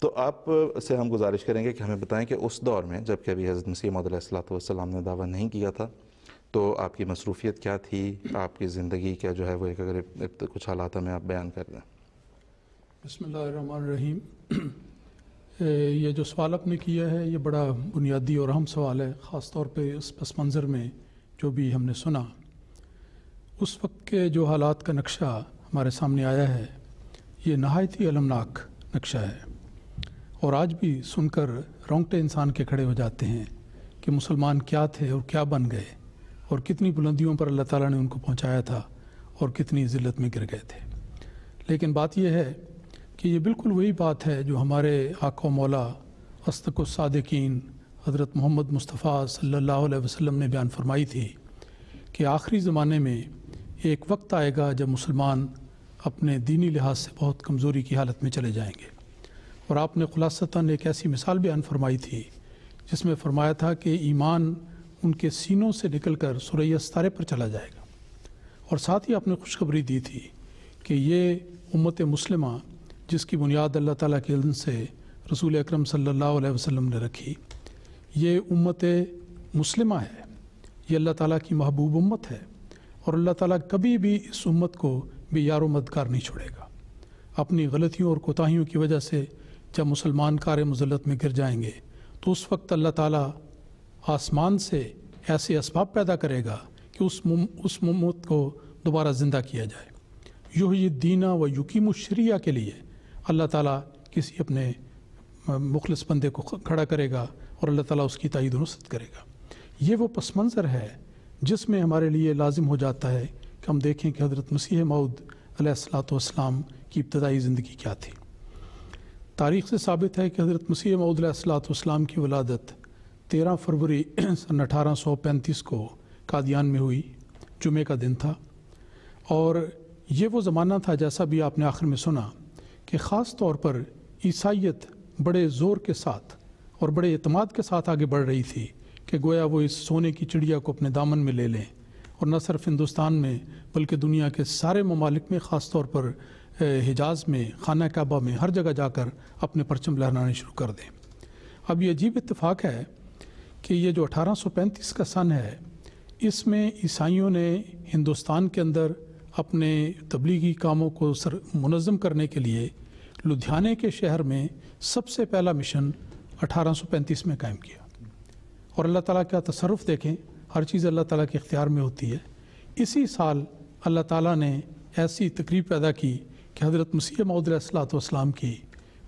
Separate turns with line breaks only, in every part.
تو آپ سے ہم گزارش کریں گے کہ ہمیں بتائیں کہ اس دور میں جب کہ ابھی حضرت مسیح موعود علیہ الصلوۃ والسلام نے دعویٰ نہیں کیا تھا، تو آپ کی مصروفیت کیا تھی، آپ کی زندگی کیا جو ہے وہ ایک اگر کچھ حالات میں آپ بیان کر دیں۔
بسم اللہ الرحمن الرحیم۔ یہ جو سوال آپ نے کیا ہے یہ بڑا بنیادی اور اہم سوال ہے، خاص طور پہ اس پس منظر میں جو بھی ہم نے سنا۔ اس وقت کے جو حالات کا نقشہ ہمارے سامنے آیا ہے یہ نہایت ہی المناک نقشہ ہے، اور آج بھی سن کر رونگٹے انسان کے کھڑے ہو جاتے ہیں کہ مسلمان کیا تھے اور کیا بن گئے، اور کتنی بلندیوں پر اللہ تعالیٰ نے ان کو پہنچایا تھا اور کتنی ذلت میں گر گئے تھے۔ لیکن بات یہ ہے کہ یہ بالکل وہی بات ہے جو ہمارے آقا و مولا اصدق الصادقین حضرت محمد مصطفیٰ صلی اللہ علیہ وسلم نے بیان فرمائی تھی کہ آخری زمانے میں ایک وقت آئے گا جب مسلمان اپنے دینی لحاظ سے بہت کمزوری کی حالت میں چلے جائیں گے، اور آپ نے خلاصتاً ایک ایسی مثال بیان فرمائی تھی جس میں فرمایا تھا کہ ایمان ان کے سینوں سے نکل کر ثریا ستارے پر چلا جائے گا، اور ساتھ ہی آپ نے خوشخبری دی تھی کہ یہ امت مسلمہ جس کی بنیاد اللہ تعالیٰ کے علم سے رسول اکرم صلی اللہ علیہ وسلم نے رکھی، یہ امت مسلمہ ہے، یہ اللہ تعالیٰ کی محبوب امت ہے، اور اللہ تعالیٰ کبھی بھی اس امت کو بھی یار و مددگار نہیں چھوڑے گا۔ اپنی غلطیوں اور کوتاہیوں کی وجہ سے جب مسلمان کار مذلت میں گر جائیں گے تو اس وقت اللہ تعالیٰ آسمان سے ایسے اسباب پیدا کرے گا کہ اس امت کو دوبارہ زندہ کیا جائے۔ یحیی الدین و یقیم الشریعہ کے لیے اللہ تعالیٰ کسی اپنے مخلص بندے کو کھڑا کرے گا اور اللہ تعالیٰ اس کی تائید و نصرت کرے گا۔ یہ وہ پس منظر ہے جس میں ہمارے لیے لازم ہو جاتا ہے کہ ہم دیکھیں کہ حضرت مسیح موعود علیہ الصلوۃ والسلام کی ابتدائی زندگی کیا تھی۔ تاریخ سے ثابت ہے کہ حضرت مسیح موعود علیہ الصلوۃ والسلام کی ولادت 13 فروری سن 1835 کو قادیان میں ہوئی، جمعے کا دن تھا، اور یہ وہ زمانہ تھا جیسا بھی آپ نے آخر میں سنا کہ خاص طور پر عیسائیت بڑے زور کے ساتھ اور بڑے اعتماد کے ساتھ آگے بڑھ رہی تھی کہ گویا وہ اس سونے کی چڑیا کو اپنے دامن میں لے لیں، اور نہ صرف ہندوستان میں بلکہ دنیا کے سارے ممالک میں، خاص طور پر حجاز میں، خانہ کعبہ میں، ہر جگہ جا کر اپنے پرچم لہرانے شروع کر دیں۔ اب یہ عجیب اتفاق ہے کہ یہ جو 1835 کا سن ہے، اس میں عیسائیوں نے ہندوستان کے اندر اپنے تبلیغی کاموں کو منظم کرنے کے لیے لدھیانے کے شہر میں سب سے پہلا مشن 1835 میں قائم کیا، اور اللہ تعالیٰ کا تصرف دیکھیں، ہر چیز اللہ تعالیٰ کے اختیار میں ہوتی ہے۔ اسی سال اللہ تعالیٰ نے ایسی تقریب پیدا کی کہ حضرت مسیح موعود علیہ الصلوۃ والسلام کی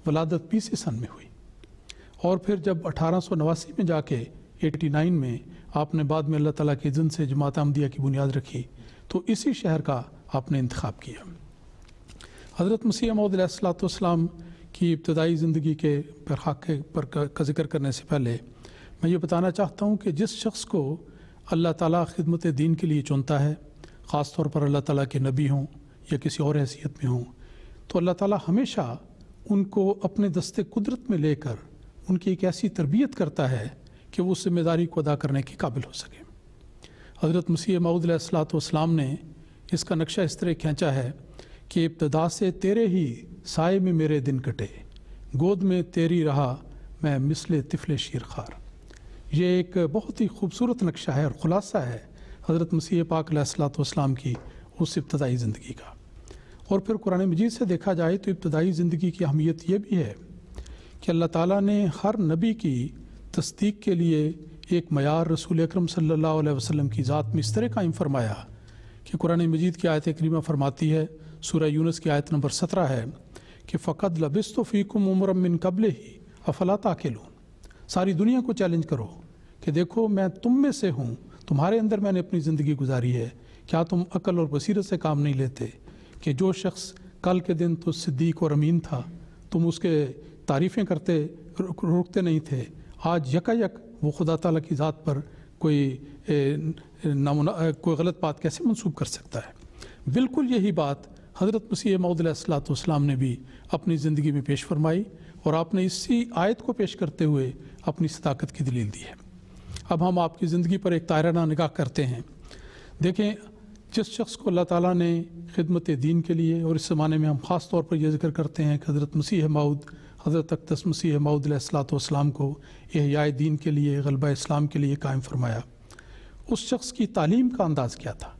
ولادت 20 سن میں ہوئی، اور پھر جب 1889 میں جا کے 89 میں آپ نے بعد میں اللہ تعالیٰ کے اذن سے جماعت احمدیہ کی بنیاد رکھی، تو اسی شہر کا آپ نے انتخاب کیا۔ حضرت مسیح موعود علیہ الصلوۃ والسلام کی ابتدائی زندگی کے پر کا ذکر کرنے سے پہلے میں یہ بتانا چاہتا ہوں کہ جس شخص کو اللہ تعالیٰ خدمت دین کے لیے چنتا ہے، خاص طور پر اللہ تعالیٰ کے نبی ہوں یا کسی اور حیثیت میں ہوں، تو اللہ تعالیٰ ہمیشہ ان کو اپنے دستے قدرت میں لے کر ان کی ایک ایسی تربیت کرتا ہے کہ وہ اس ذمہ داری کو ادا کرنے کے قابل ہو سکے۔ حضرت مسیح موعود علیہ الصلوۃ والسلام نے اس کا نقشہ اس طرح کھینچا ہے کہ ابتدا سے تیرے ہی سائے میں میرے دن کٹے، گود میں تیری رہا میں مثل طفل شیرخوار۔ یہ ایک بہت ہی خوبصورت نقشہ ہے اور خلاصہ ہے حضرت مسیح پاک علیہ الصلوۃ والسلام کی اس ابتدائی زندگی کا۔ اور پھر قرآن مجید سے دیکھا جائے تو ابتدائی زندگی کی اہمیت یہ بھی ہے کہ اللہ تعالیٰ نے ہر نبی کی تصدیق کے لیے ایک معیار رسول اکرم صلی اللہ علیہ وسلم کی ذات میں اس طرح قائم فرمایا کہ قرآن مجید کی آیت کریمہ فرماتی ہے، سورہ یونس کی آیت نمبر 17 ہے کہ فقد لبثت فیکم عمرا من قبلہ افلا تعقلون۔ ساری دنیا کو چیلنج کرو کہ دیکھو میں تم میں سے ہوں، تمہارے اندر میں نے اپنی زندگی گزاری ہے، کیا تم عقل اور بصیرت سے کام نہیں لیتے کہ جو شخص کل کے دن تو صدیق اور امین تھا، تم اس کے تعریفیں کرتے روکتے نہیں تھے، آج یکایک وہ خدا تعالیٰ کی ذات پر کوئی غلط بات کیسے منسوب کر سکتا ہے۔ بالکل یہی بات حضرت مسیح موعود علیہ الصلوۃ والسلام نے بھی اپنی زندگی میں پیش فرمائی، اور آپ نے اسی آیت کو پیش کرتے ہوئے اپنی صداقت کی دلیل دی ہے۔ اب ہم آپ کی زندگی پر ایک طائرانہ نگاہ کرتے ہیں۔ دیکھیں، جس شخص کو اللہ تعالیٰ نے خدمت دین کے لیے، اور اس زمانے میں ہم خاص طور پر یہ ذکر کرتے ہیں کہ حضرت مسیح موعود हज़रत अक़दस मसीह मऊद अलैहिस्सलाम को इहयाए दीन के लिए, ग़लबा इस्लाम के लिए कायम फरमाया, उस शख्स की तालीम का अंदाज़ क्या था?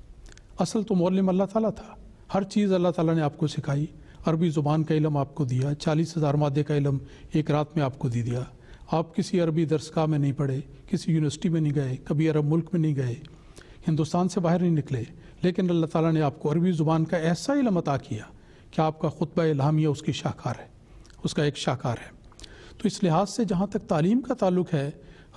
असल तो मौलम अल्लाह ताला था। हर चीज़ अल्लाह ताला ने आपको सिखाई। अरबी ज़ुबान का इल्म आपको दिया, 40,000 मादे का इल्म एक रात में आपको दे दिया। आप किसी अरबी दरसगाह में नहीं पढ़े, किसी यूनिवर्सिटी में नहीं गए, कभी अरब मुल्क में नहीं गए, हिंदुस्तान से बाहर नहीं निकले, लेकिन अल्लाह ताला ने आपको अरबी ज़ुबान का ऐसा इल्म अता किया कि आपका खुतबा इल्हामिया उसकी शाहकार है, उसका एक शाहकार है। तो इस लिहाज से जहाँ तक तालीम का ताल्लुक़ है,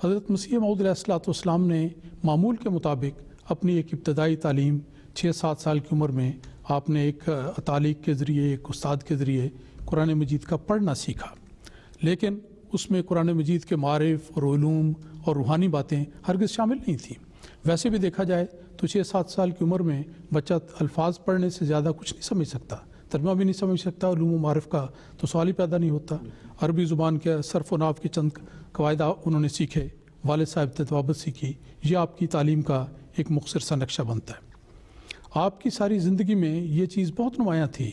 हज़रत मसीह मऊद अलैहिस्सलाम ने मामूल के मुताबिक अपनी एक इब्तदाई तालीम 6-7 साल की उम्र में आपने एक तालीक के ज़रिए, एक उस्ताद के ज़रिए कुरान मजीद का पढ़ना सीखा, लेकिन उसमें कुरान मजीद के मारिफ और उलूम और रूहानी बातें हरगिज़ शामिल नहीं थी। वैसे भी देखा जाए तो 6-7 साल की उम्र में बच्चा अल्फाज पढ़ने से ज़्यादा कुछ नहीं समझ सकता, तर्जुमा भी नहीं समझ सकता, उलूम मारिफ का तो सवाल ही पैदा नहीं होता। अरबी ज़ुबान के सर्फ़ व नाव के चंद कवायद उन्होंने सीखे, वालिद साहब तदवाबत सीखी, ये आपकी तालीम का एक मुख्तसर सा नक्शा बनता है। आपकी सारी ज़िंदगी में ये चीज़ बहुत नुमायाँ थी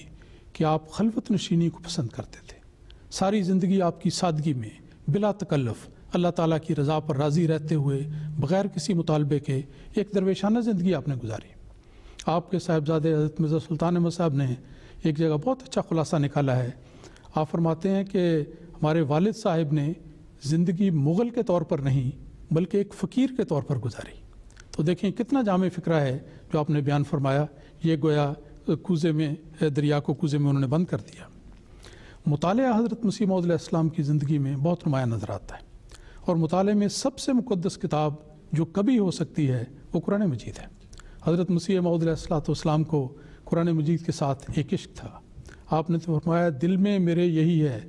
कि आप खलवत नशीनी को पसंद करते थे। सारी ज़िंदगी आपकी सादगी में बिला तकल्लुफ़ अल्लाह ताला की रज़ा पर राज़ी रहते हुए बग़ैर किसी मुतालबे के एक दरवेशाना ज़िंदगी आपने गुजारी। आपके साहिबजादे हज़रत मिर्ज़ा सुल्तान अहमद साहब ने एक जगह बहुत अच्छा खुलासा निकाला है। आप फरमाते हैं कि हमारे वालिद साहिब ने ज़िंदगी मुग़ल के तौर पर नहीं बल्कि एक फ़कीर के तौर पर गुजारी। तो देखें कितना जामे फ़िक्रा है जो आपने बयान फरमाया। ये गोया कूज़े में, दरिया को कूज़े में उन्होंने बंद कर दिया। मुतालिया हज़रत मसीह मऊद अलैहिस्सलाम की ज़िंदगी में बहुत नुमायाँ नज़र आता है, और मुताले में सबसे मुक़द्दस किताब जो कभी हो सकती है वो कुरान मजीद है। हज़रत मसीह मऊद अलैहिस्सलाम को कुरान मजीद के साथ एक इश्क था। आपने तो फरमाया, दिल में मेरे यही है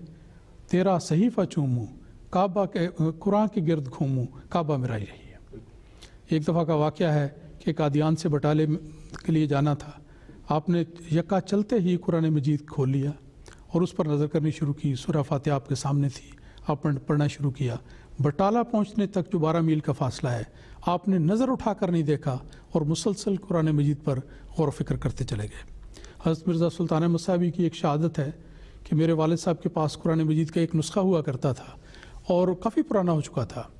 तेरा सहीफ़ा चूमूँ, काबा के कुरान के गिर्द घूमूँ, काबा मेरा यही है। एक दफ़ा का वाक़या है कि कादियान से बटाले के लिए जाना था। आपने यक्का चलते ही कुरान मजीद खोल लिया और उस पर नज़र करनी शुरू की। सूरह फातिहा आपके सामने थी, आपने पढ़ना शुरू किया। बटाला पहुंचने तक जो 12 मील का फासला है, आपने नज़र उठा कर नहीं देखा और मुसलसल कुरान मजीद पर गौर व फिक्र करते चले गए। हज़रत मिर्ज़ा सुल्तान अहमद साहब की एक शहादत है कि मेरे वालिद साहब के पास कुरान मजीद का एक नुस्खा हुआ करता था और काफ़ी पुराना हो चुका था।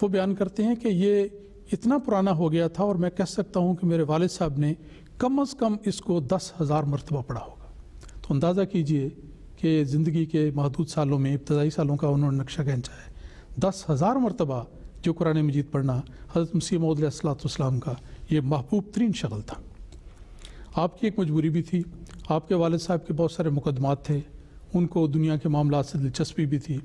वो बयान करते हैं कि ये इतना पुराना हो गया था और मैं कह सकता हूँ कि मेरे वालिद साहब ने कम अज़ कम इसको 10,000 मरतबा पढ़ा होगा। तो अंदाज़ा कीजिए कि ज़िंदगी के महदूद सालों में, इब्तदाई सालों का उन्होंने नक्शा खींचा है। 10,000 मरतबा जो कुरान मजीद पढ़ना हज़रत मसीह मऊद अलैहिस्सलाम का ये महबूब तरीन शगल था। आपकी एक मजबूरी भी थी। आपके वालिद साहब के बहुत सारे मुकदमात थे, उनको दुनिया के मामलात से दिलचस्पी भी थी,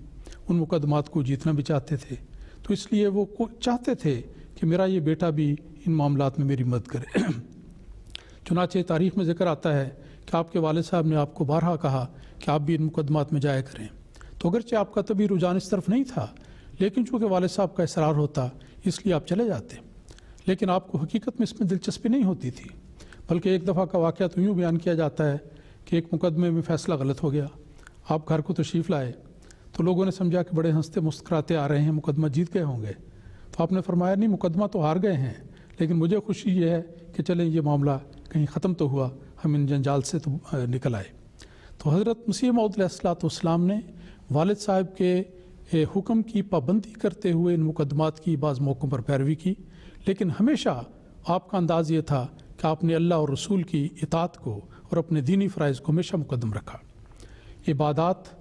उन मुकदमात को जीतना भी चाहते थे। तो इसलिए वो चाहते थे कि मेरा ये बेटा भी इन मामलात में मेरी मदद करे। चुनाचे तारीख़ में ज़िक्र आता है कि आपके वालिद साहब ने आपको बारहा कहा कि आप भी इन मुकदमात में जाया करें। तो अगरचे आपका तभी रुझान इस तरफ नहीं था, लेकिन चूँकि वालिद साहब का इसरार होता इसलिए आप चले जाते। लेकिन आपको हकीकत में इसमें दिलचस्पी नहीं होती थी, बल्कि एक दफ़ा का वाक़या तो यूँ बयान किया जाता है कि एक मुकदमे में फ़ैसला गलत हो गया। आप घर को तशरीफ़ लाए तो लोगों ने समझा कि बड़े हंसते मुस्कुराते आ रहे हैं, मुकदमा जीत गए होंगे। तो आपने फरमाया, नहीं, मुकदमा तो हार गए हैं, लेकिन मुझे खुशी ये है कि चलें ये मामला कहीं ख़त्म तो हुआ, हम इन जंजाल से तो निकल आए। तो हज़रत मसीह मऊद अलैहिस्सलाम ने वालिद साहब के हुक्म की पाबंदी करते हुए इन मुकदमात की बाज़ मौक़ों पर पैरवी की, लेकिन हमेशा आपका अंदाज़ ये था कि आपने अल्लाह और रसूल की इताअत को और अपने दीनी फ़राइज़ को हमेशा मुकद्दम रखा। इबादत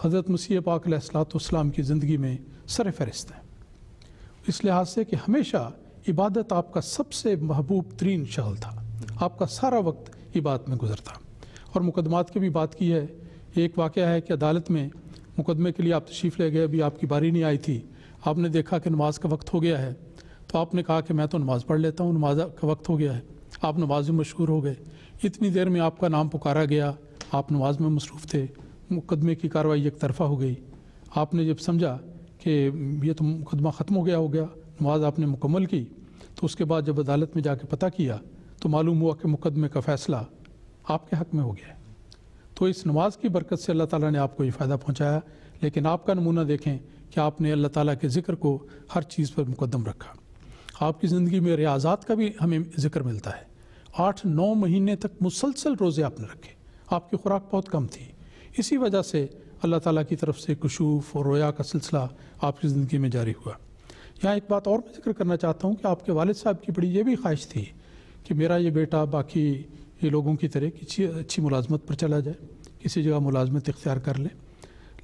हज़रत मसीह पाक अलैहिस्सलाम की ज़िंदगी में सर फ़हरिस्त है, इस लिहाज से कि हमेशा इबादत आपका सबसे महबूब तरीन शगल था। आपका सारा वक्त इबादत में गुजरता। और मुकदमात की भी बात की है। एक वाक़या है कि अदालत में मुकदमे के लिए आप तशरीफ़ ले गए, अभी आपकी बारी नहीं आई थी, आपने देखा कि नमाज का वक्त हो गया है, तो आपने कहा कि मैं तो नमाज़ पढ़ लेता हूँ, नमाज का वक्त हो गया है। आप नमाज में मशहूर हो गए, इतनी देर में आपका नाम पुकारा गया, आप नमाज में मसरूफ़ थे, मुकदमे की कार्रवाई एक तरफ़ा हो गई। आपने जब समझा कि ये तो मुकदमा ख़त्म हो गया, नमाज आपने मुकम्मल की, तो उसके बाद जब अदालत में जाके पता किया तो मालूम हुआ कि मुकदमे का फ़ैसला आपके हक़ में हो गया है। तो इस नमाज की बरकत से अल्लाह ताला ने आपको ये फ़ायदा पहुँचाया। लेकिन आपका नमूना देखें कि आपने अल्लाह ताला के ज़िक्र को हर चीज़ पर मुकद्दम रखा। आपकी ज़िंदगी में रियाज़ात का भी हमें ज़िक्र मिलता है। 8-9 महीने तक मुसलसल रोज़े आपने रखे, आपकी खुराक बहुत कम थी। इसी वजह से अल्लाह ताला की तरफ से कुशूफ़ और रोया का सिलसिला आपकी ज़िंदगी में जारी हुआ। यहाँ एक बात और मैं ज़िक्र करना चाहता हूँ कि आपके वालिद साहब की बड़ी ये भी ख्वाहिश थी कि मेरा ये बेटा बाकी ये लोगों की तरह किसी अच्छी मुलाजमत पर चला जाए, किसी जगह मुलाजमत इख्तियार कर ले,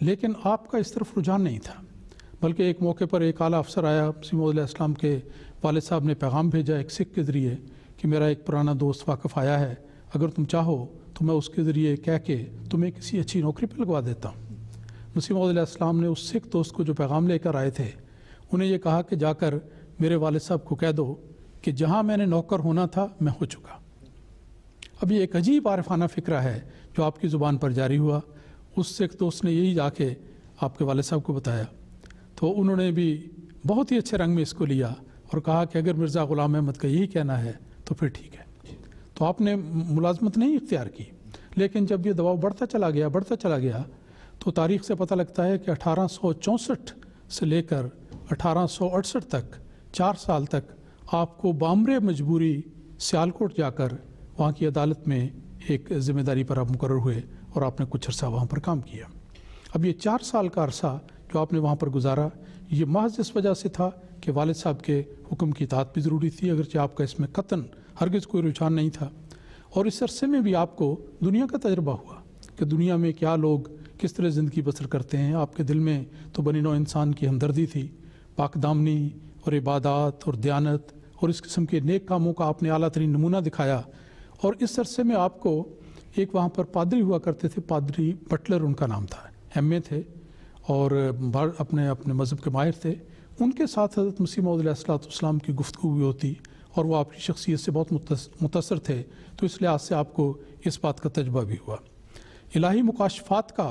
लेकिन आपका इस तरफ रुझान नहीं था। बल्कि एक मौके पर एक आला अफसर आया, मसीह मौद अलैहिस्सलाम के वालिद साहब ने पैगाम भेजा एक सिख के ज़रिए कि मेरा एक पुराना दोस्त वाक़िफ़ आया है, अगर तुम चाहो तो मैं उसके ज़रिए कह के तुम्हें किसी अच्छी नौकरी पर लगवा देता हूँ। मसीह मौद अलैहिस्सलाम ने उस सिख दोस्त को जो पैगाम लेकर आए थे उन्हें ये कहा कि जाकर मेरे वालिद साहब को कह दो कि जहाँ मैंने नौकर होना था मैं हो चुका। अब ये एक अजीब आरिफाना फ़िक्रा है जो आपकी ज़ुबान पर जारी हुआ। उस सिख दोस्त ने यही जाके आपके वालिद साहब को बताया तो उन्होंने भी बहुत ही अच्छे रंग में इसको लिया और कहा कि अगर मिर्ज़ा ग़ुलाम अहमद का यही कहना है तो फिर ठीक है। तो आपने मुलाजमत नहीं इख्तियार की, लेकिन जब ये दबाव बढ़ता चला गया तो तारीख़ से पता लगता है कि 1864 से लेकर 1868 तक 4 साल तक आपको बामरे मजबूरी सियालकोट जाकर वहाँ की अदालत में एक ज़िम्मेदारी पर आप मुकर्रर हुए और आपने कुछ अर्सा वहाँ पर काम किया। अब ये 4 साल का अरसा जो आपने वहाँ पर गुजारा, ये महज इस वजह से था कि वालिद साहब के हुक्म की इताअत भी ज़रूरी थी, अगरचे आपका इसमें कतन हरगिज़ कोई रुझान नहीं था। और इस अरसे में भी आपको दुनिया का तजर्बा हुआ कि दुनिया में क्या लोग किस तरह ज़िंदगी बसर करते हैं। आपके दिल में तो बनी नौ इंसान की हमदर्दी थी, पाकदामनी और इबादत और दयानत और इस किस्म के नेक कामों का आपने आला तरीन नमूना दिखाया। और इस अरसे में आपको एक वहाँ पर पादरी हुआ करते थे, पादरी बटलर उनका नाम था, एमए थे और अपने मज़हब के माहिर थे। उनके साथ हज़रत मसीह मौऊद अलैहिस्सलाम की गुफ्तगू भी होती और वो आपकी शख्सियत से बहुत मुतासर थे, तो इस लिहाज से आपको इस बात का तजर्बा भी हुआ। इलाही मुकाशफात का